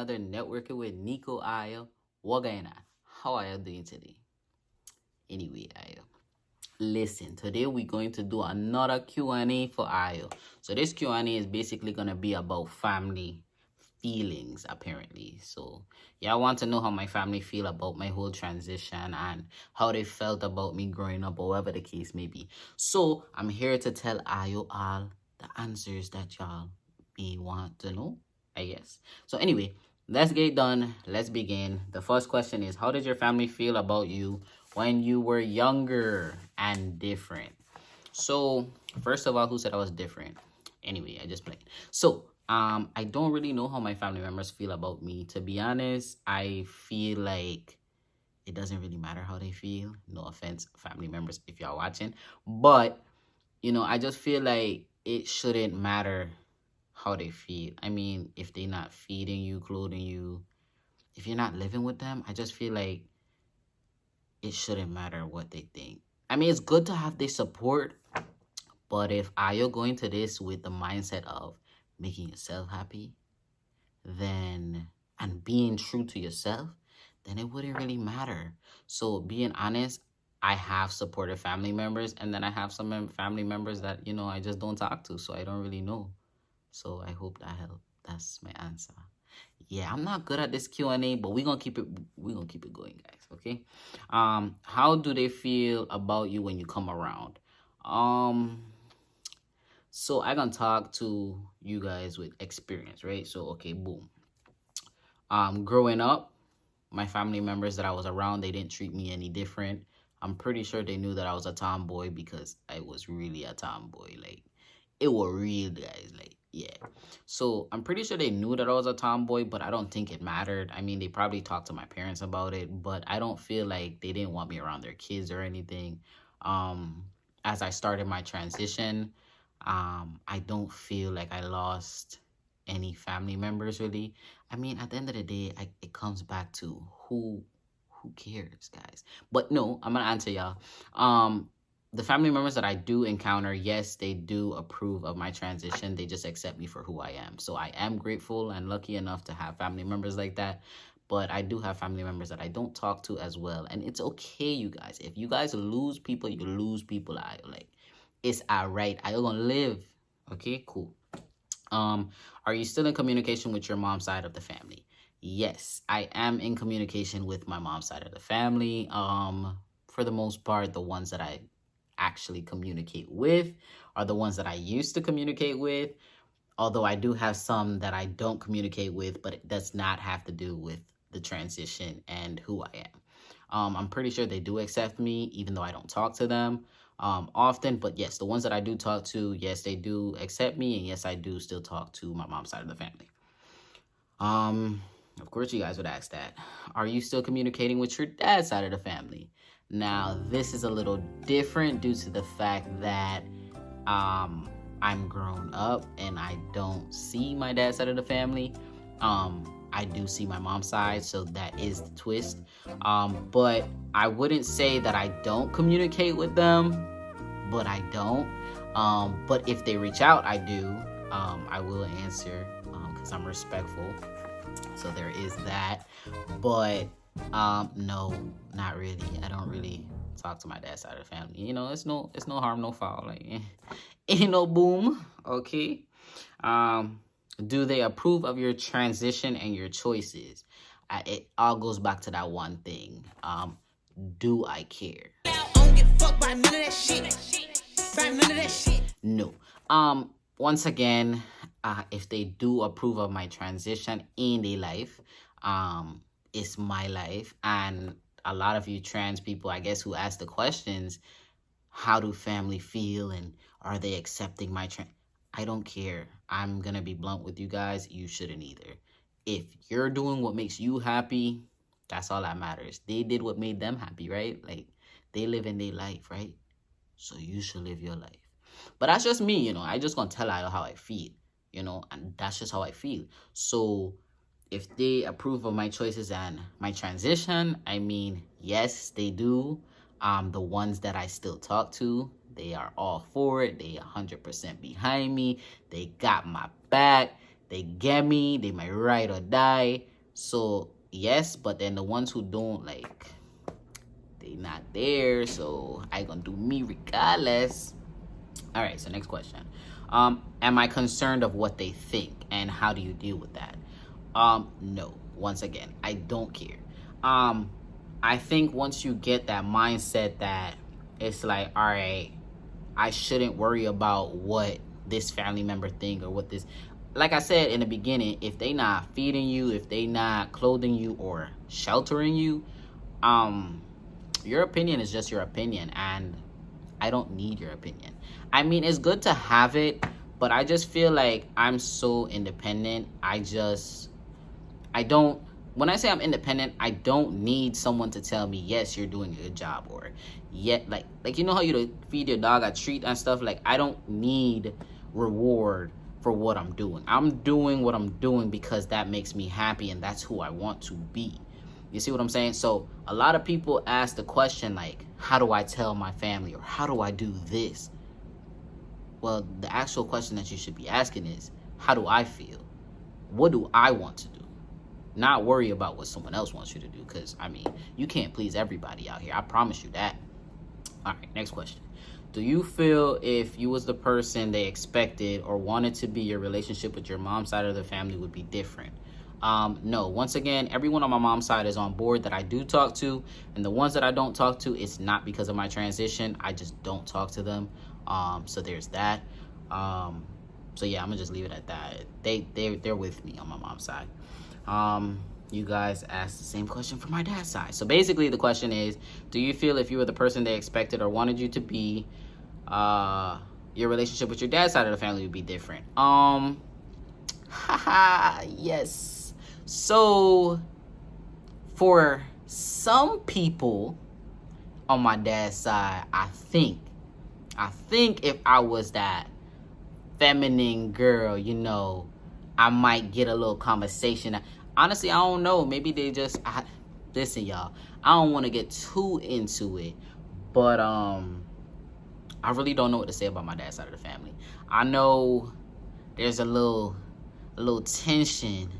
another Networking with Nyko Ayo. What going on? How are you doing today? Anyway, Ayo. Listen, today we're going to do another Q&A for Ayo. So this Q&A is basically going to be about family feelings, apparently. So yeah, I want to know how my family feel about my whole transition and how they felt about me growing up, or whatever the case may be. So I'm here to tell Ayo all the answers that y'all may want to know, I guess. So anyway, let's get done. Let's begin. The first question is, how did your family feel about you when you were younger and different? So first of all, who said I was different? Anyway, I just played. So I don't really know how my family members feel about me. To be honest, I feel like it doesn't really matter how they feel. No offense, family members, if y'all watching. But, I just feel like it shouldn't matter how they feel. I mean, if they're not feeding you, clothing you, if you're not living with them, I just feel like it shouldn't matter what they think. I mean, it's good to have their support, but if you're going to this with the mindset of making yourself happy, then, and being true to yourself, then it wouldn't really matter. So being honest, I have supportive family members, and then I have some family members that, I just don't talk to, so I don't really know. So I hope that helped. That's my answer. Yeah, I'm not good at this Q&A, but we're gonna keep it going, guys. Okay. How do they feel about you when you come around? So I can talk to you guys with experience, right? So okay, boom. Growing up, my family members that I was around, they didn't treat me any different. I'm pretty sure they knew that I was a tomboy because I was really a tomboy. Like, it was real, guys. Like, yeah. So I'm pretty sure they knew that I was a tomboy, but I don't think it mattered. I mean, they probably talked to my parents about it, but I don't feel like they didn't want me around their kids or anything. As I started my transition, I don't feel like I lost any family members, really. I mean, at the end of the day, it comes back to who cares, guys. But no, I'm gonna answer y'all. The family members that I do encounter, yes, they do approve of my transition. They just accept me for who I am. So I am grateful and lucky enough to have family members like that. But I do have family members that I don't talk to as well. And it's okay, you guys. If you guys lose people, you lose people. It's all right. I gonna live. Okay, cool. Are you still in communication with your mom's side of the family? Yes, I am in communication with my mom's side of the family. For the most part, the ones that I actually communicate with are the ones that I used to communicate with. Although I do have some that I don't communicate with, but it does not have to do with the transition and who I am. I'm pretty sure they do accept me, even though I don't talk to them often. But yes, the ones that I do talk to, yes, they do accept me, and yes, I do still talk to my mom's side of the family. Of course, you guys would ask that. Are you still communicating with your dad's side of the family? Now, this is a little different due to the fact that I'm grown up and I don't see my dad's side of the family. I do see my mom's side, so that is the twist. But I wouldn't say that I don't communicate with them, but I don't. But if they reach out, I do. I will answer because I'm respectful. So there is that. But no, not really. I don't really talk to my dad's side of the family. It's no harm, no foul. Like, ain't no boom. Okay. Do they approve of your transition and your choices? It all goes back to that one thing. Do I care? No. Once again, if they do approve of my transition in their life, it's my life. And a lot of you trans people, I guess, who ask the questions, how do family feel and are they accepting my I don't care. I'm gonna be blunt with you guys. You shouldn't either. If you're doing what makes you happy, that's all that matters. They did what made them happy, right? Like, they live in their life, right? So you should live your life. But that's just me, I just gonna tell you how I feel, and that's just how I feel. So if they approve of my choices and my transition, I mean, yes, they do. The ones that I still talk to, they are all for it. They 100% behind me. They got my back. They get me. They my ride or die. So yes, but then the ones who don't, like, they not there, so I gonna do me regardless. All right, so next question. Am I concerned of what they think, and how do you deal with that? No. Once again, I don't care. I think once you get that mindset that it's like, all right, I shouldn't worry about what this family member think, or what this, like I said in the beginning, if they not feeding you, if they not clothing you or sheltering you, your opinion is just your opinion, and I don't need your opinion. I mean, it's good to have it, but I just feel like I'm so independent. I don't, when I say I'm independent, I don't need someone to tell me, yes, you're doing a good job, or yet, like you know how you feed your dog a treat and stuff? Like, I don't need reward for what I'm doing. I'm doing what I'm doing because that makes me happy, and that's who I want to be. You see what I'm saying? So a lot of people ask the question, like, how do I tell my family, or how do I do this? Well, the actual question that you should be asking is, how do I feel? What do I want to do? Not worry about what someone else wants you to do, because, I mean, you can't please everybody out here. I promise you that. All right, next question. Do you feel if you was the person they expected or wanted to be, your relationship with your mom's side of the family would be different? No. Once again, everyone on my mom's side is on board that I do talk to, and the ones that I don't talk to, it's not because of my transition. I just don't talk to them. So there's that. So yeah, I'm gonna just leave it at that. They're with me on my mom's side. You guys asked the same question for my dad's side. So basically the question is, do you feel if you were the person they expected or wanted you to be, your relationship with your dad's side of the family would be different? Yes. So for some people on my dad's side, I think if I was that feminine girl, I might get a little conversation. Honestly, I don't know. Maybe they just, listen, y'all, I don't want to get too into it, but I really don't know what to say about my dad's side of the family. I know there's a little tension,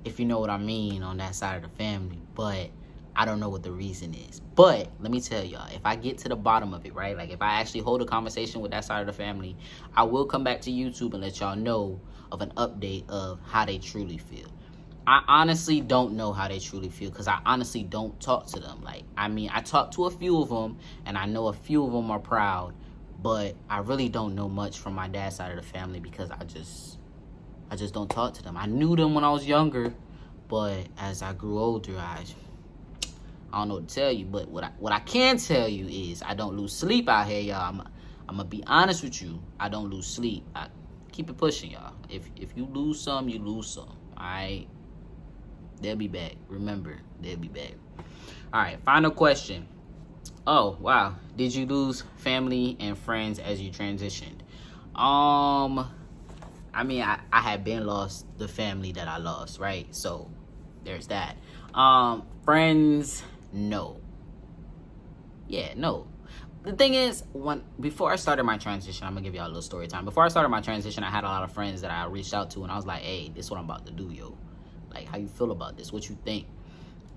if you know what I mean, on that side of the family, but I don't know what the reason is. But let me tell y'all, if I get to the bottom of it, right, like if I actually hold a conversation with that side of the family, I will come back to YouTube and let y'all know of an update of how they truly feel. I honestly don't know how they truly feel, because I honestly don't talk to them. Like, I mean, I talk to a few of them, and I know a few of them are proud, but I really don't know much from my dad's side of the family, because I just don't talk to them. I knew them when I was younger, but as I grew older, I don't know what to tell you. But what I can tell you is I don't lose sleep out here, y'all. I'm gonna be honest with you. I don't lose sleep. I keep it pushing, y'all. If you lose some, you lose some. All right. They'll be back. Remember, they'll be back. All right, final question. Oh, wow. Did you lose family and friends as you transitioned? I mean, I had been lost the family that I lost, right? So there's that. Friends, no. Yeah, no. The thing is, before I started my transition, I'm gonna give y'all a little story time. Before I started my transition, I had a lot of friends that I reached out to, and I was like, hey, this is what I'm about to do, yo. Like, how you feel about this? What you think?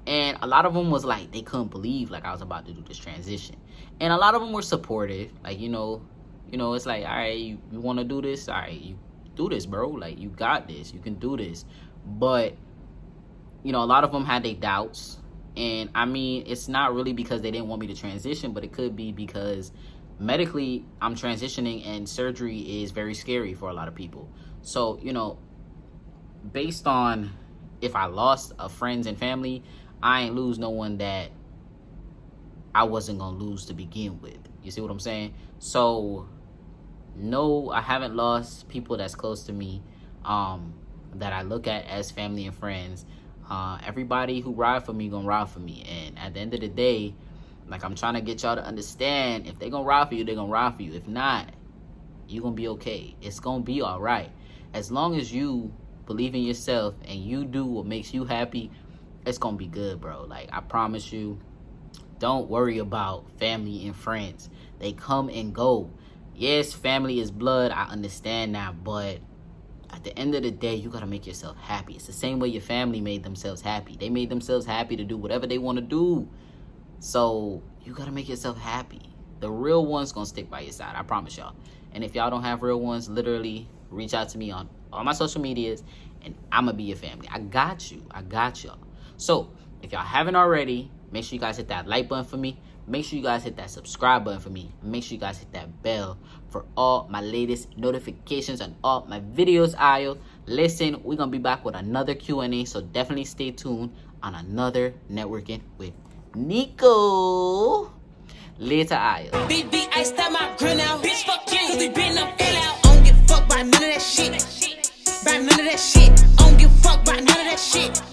And a lot of them was like, they couldn't believe, like, I was about to do this transition. And a lot of them were supportive. Like, it's like, all right, you want to do this? All right, you do this, bro. Like, you got this. You can do this. But, a lot of them had their doubts. And, I mean, it's not really because they didn't want me to transition, but it could be because medically I'm transitioning, and surgery is very scary for a lot of people. So, based on if I lost friends and family, I ain't lose no one that I wasn't gonna lose to begin with. You see what I'm saying? So no, I haven't lost people that's close to me, that I look at as family and friends. Everybody who ride for me gonna ride for me, and at the end of the day, like, I'm trying to get y'all to understand, if they gonna ride for you, they gonna ride for you. If not, you gonna be okay. It's gonna be all right. As long as you believe in yourself and you do what makes you happy, it's gonna be good, bro. Like, I promise you, don't worry about family and friends. They come and go. Yes, family is blood, I understand that, but at the end of the day, you gotta make yourself happy. It's the same way your family made themselves happy. They made themselves happy to do whatever they want to do. So you gotta make yourself happy. The real one's gonna stick by your side, I promise y'all. And if y'all don't have real ones, literally reach out to me on all my social medias, and I'ma be your family. I got you. I got y'all. So if y'all haven't already, make sure you guys hit that like button for me. Make sure you guys hit that subscribe button for me. And make sure you guys hit that bell for all my latest notifications on all my videos, Ayo. Listen, we're going to be back with another Q&A, so definitely stay tuned on another Networking with Nyko. Later, Ayo. BB, I start my grill now. Bitch, fuck you. Cause we been up ill out. I don't give a fuck about none of that shit. About none of that shit. I don't give a fuck about none of that shit.